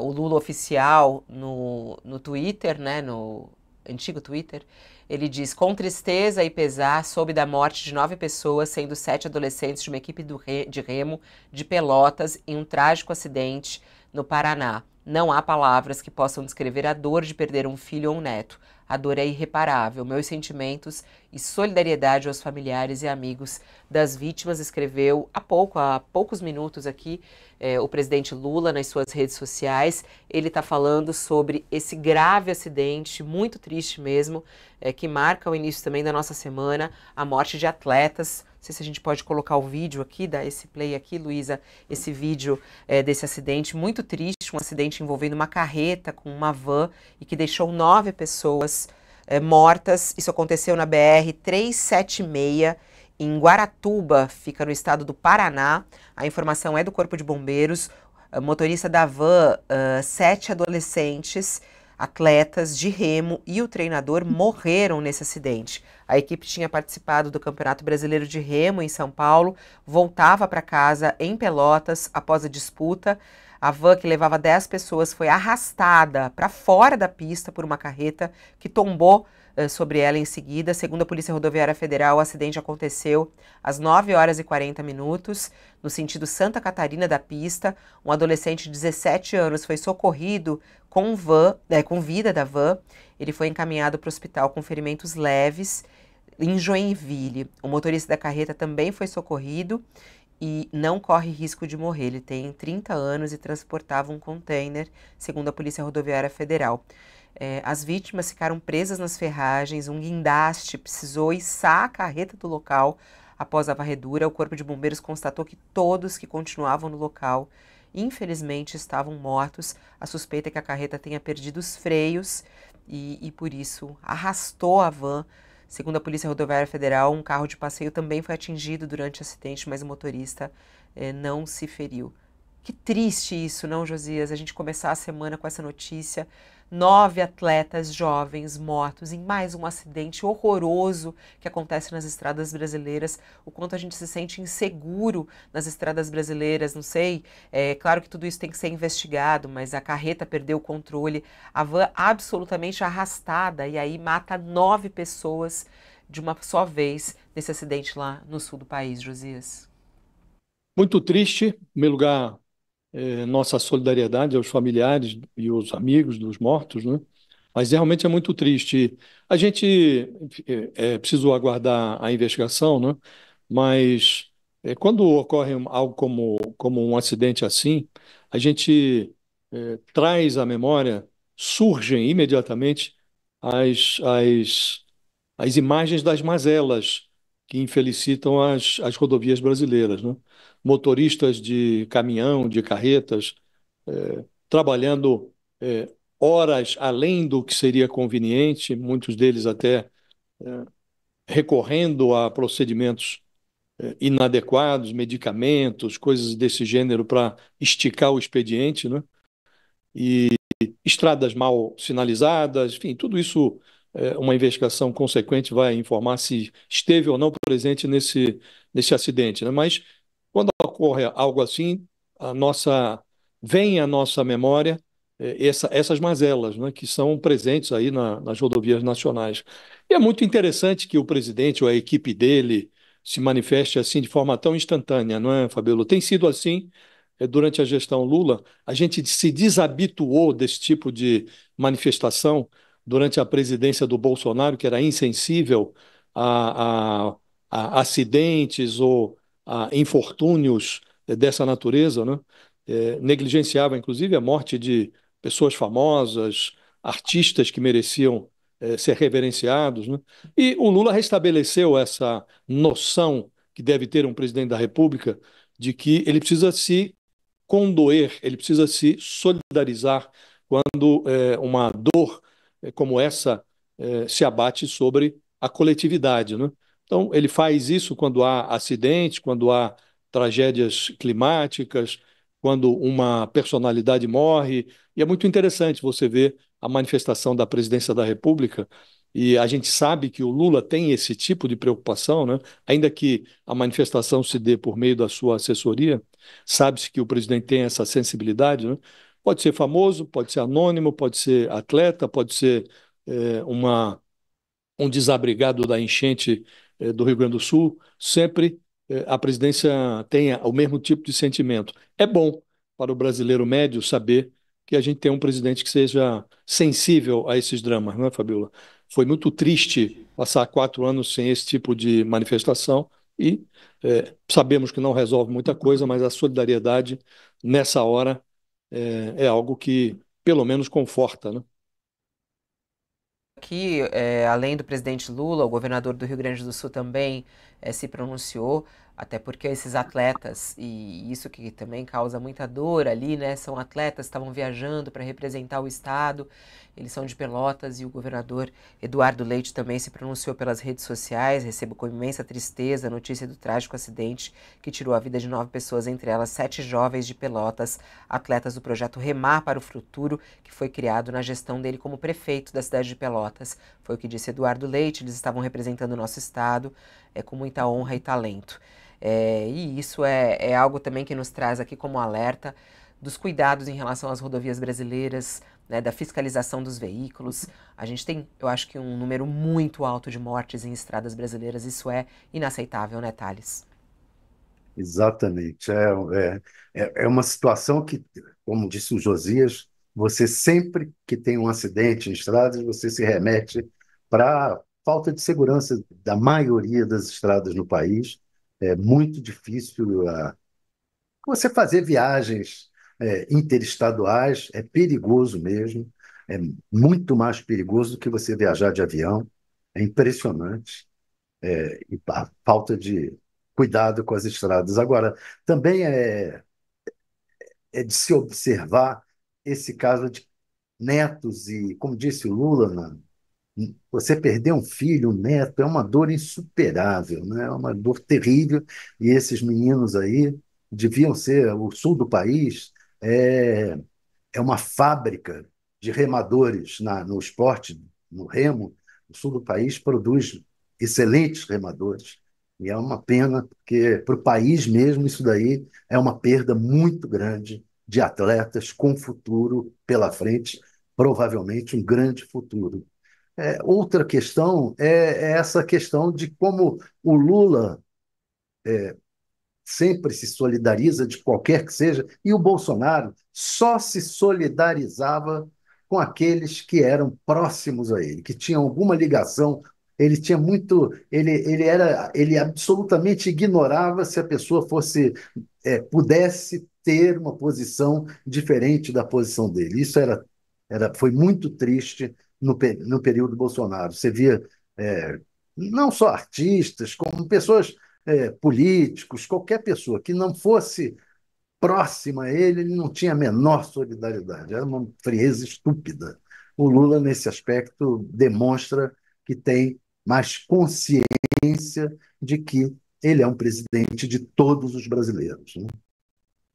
o Lula oficial no Twitter, né, no antigo Twitter, ele diz: com tristeza e pesar, soube da morte de 9 pessoas, sendo 7 adolescentes de uma equipe de remo de Pelotas em um trágico acidente no Paraná. Não há palavras que possam descrever a dor de perder um filho ou um neto. A dor é irreparável. Meus sentimentos e solidariedade aos familiares e amigos das vítimas, escreveu há poucos minutos aqui, o presidente Lula nas suas redes sociais. Ele está falando sobre esse grave acidente, muito triste mesmo, que marca o início também da nossa semana, a morte de atletas. Não sei se a gente pode colocar o vídeo aqui, dar esse play aqui, Luísa, esse vídeo desse acidente muito triste, um acidente envolvendo uma carreta com uma van e que deixou 9 pessoas mortas. Isso aconteceu na BR-376, em Guaratuba, fica no estado do Paraná. A informação é do Corpo de Bombeiros. Motorista da van, 7 adolescentes, atletas de remo e o treinador morreram nesse acidente. A equipe tinha participado do Campeonato Brasileiro de Remo em São Paulo, voltava para casa em Pelotas após a disputa. A van, que levava 10 pessoas, foi arrastada para fora da pista por uma carreta que tombou sobre ela em seguida. Segundo a Polícia Rodoviária Federal, o acidente aconteceu às 9 horas e 40 minutos, no sentido Santa Catarina da pista. Um adolescente de 17 anos foi socorrido com vida da van. Ele foi encaminhado para o hospital com ferimentos leves em Joinville. O motorista da carreta também foi socorrido e não corre risco de morrer. Ele tem 30 anos e transportava um container, segundo a Polícia Rodoviária Federal. As vítimas ficaram presas nas ferragens, um guindaste precisou içar a carreta do local após a varredura. O Corpo de Bombeiros constatou que todos que continuavam no local, infelizmente, estavam mortos. A suspeita é que a carreta tenha perdido os freios e por isso arrastou a van. Segundo a Polícia Rodoviária Federal, um carro de passeio também foi atingido durante o acidente, mas o motorista não se feriu. Que triste isso, não, Josias? A gente começar a semana com essa notícia. 9 atletas jovens mortos em mais um acidente horroroso que acontece nas estradas brasileiras. O quanto a gente se sente inseguro nas estradas brasileiras, não sei. É claro que tudo isso tem que ser investigado, mas a carreta perdeu o controle, a van absolutamente arrastada, e aí mata 9 pessoas de uma só vez nesse acidente lá no sul do país, Josias. Muito triste, em primeiro lugar, nossa solidariedade aos familiares e aos amigos dos mortos, né? Mas realmente é muito triste. A gente precisou aguardar a investigação, né? Mas quando ocorre algo como um acidente assim, a gente traz à memória, surgem imediatamente as as imagens das mazelas que infelicitam as rodovias brasileiras, né? Motoristas de caminhão, de carretas, trabalhando horas além do que seria conveniente, muitos deles até recorrendo a procedimentos inadequados, medicamentos, coisas desse gênero para esticar o expediente, né? E estradas mal sinalizadas, enfim, tudo isso, uma investigação consequente vai informar se esteve ou não presente nesse acidente, né? Mas quando ocorre algo assim, a nossa, vem à nossa memória essas mazelas, né, que são presentes aí nas rodovias nacionais. E é muito interessante que o presidente ou a equipe dele se manifeste assim de forma tão instantânea, não é, Fabíola? Tem sido assim durante a gestão Lula. A gente se desabituou desse tipo de manifestação durante a presidência do Bolsonaro, que era insensível a acidentes ou a infortúnios dessa natureza, né? Negligenciava, inclusive, a morte de pessoas famosas, artistas que mereciam ser reverenciados, né? E o Lula restabeleceu essa noção que deve ter um presidente da República de que ele precisa se condoer, ele precisa se solidarizar quando uma dor como essa se abate sobre a coletividade, né? Então, ele faz isso quando há acidentes, quando há tragédias climáticas, quando uma personalidade morre. E é muito interessante você ver a manifestação da presidência da República. E a gente sabe que o Lula tem esse tipo de preocupação, né? Ainda que a manifestação se dê por meio da sua assessoria, sabe-se que o presidente tem essa sensibilidade, né? Pode ser famoso, pode ser anônimo, pode ser atleta, pode ser uma um desabrigado da enchente do Rio Grande do Sul, sempre a presidência tenha o mesmo tipo de sentimento. É bom para o brasileiro médio saber que a gente tem um presidente que seja sensível a esses dramas, não é, Fabiola? Foi muito triste passar 4 anos sem esse tipo de manifestação e sabemos que não resolve muita coisa, mas a solidariedade nessa hora é algo que pelo menos conforta, né? Aqui, além do presidente Lula, o governador do Rio Grande do Sul também se pronunciou, até porque esses atletas, e isso que também causa muita dor ali, né? São atletas que estavam viajando para representar o estado, eles são de Pelotas, e o governador Eduardo Leite também se pronunciou pelas redes sociais. Recebo com imensa tristeza a notícia do trágico acidente que tirou a vida de 9 pessoas, entre elas 7 jovens de Pelotas, atletas do projeto Remar para o Futuro, que foi criado na gestão dele como prefeito da cidade de Pelotas. Foi o que disse Eduardo Leite. Eles estavam representando o nosso estado com muita honra e talento. E isso é algo também que nos traz aqui como alerta dos cuidados em relação às rodovias brasileiras, né, da fiscalização dos veículos. A gente tem, eu acho que um número muito alto de mortes em estradas brasileiras. Isso é inaceitável, né, Thales? Exatamente. É uma situação que, como disse o Josias, você sempre que tem um acidente em estradas, você se remete para a falta de segurança da maioria das estradas no país. É muito difícil você fazer viagens interestaduais, é perigoso mesmo, é muito mais perigoso do que você viajar de avião. É impressionante e a falta de cuidado com as estradas. Agora, também é de se observar esse caso de netos e, como disse o Lula, né, você perder um filho, um neto, é uma dor insuperável, né? É uma dor terrível. E esses meninos aí deviam ser, o sul do país é, é uma fábrica de remadores no esporte, no remo. O sul do país produz excelentes remadores. E é uma pena, porque para o país mesmo isso daí é uma perda muito grande de atletas com futuro pela frente, provavelmente um grande futuro. Outra questão é essa questão de como o Lula sempre se solidariza de qualquer que seja, e o Bolsonaro só se solidarizava com aqueles que eram próximos a ele, que tinham alguma ligação. Ele tinha muito, ele absolutamente ignorava se a pessoa pudesse ter uma posição diferente da posição dele. Isso foi muito triste no período Bolsonaro. Você via não só artistas, como pessoas políticos, qualquer pessoa que não fosse próxima a ele, ele não tinha a menor solidariedade. Era uma frieza estúpida. O Lula, nesse aspecto, demonstra que tem mais consciência de que ele é um presidente de todos os brasileiros, né?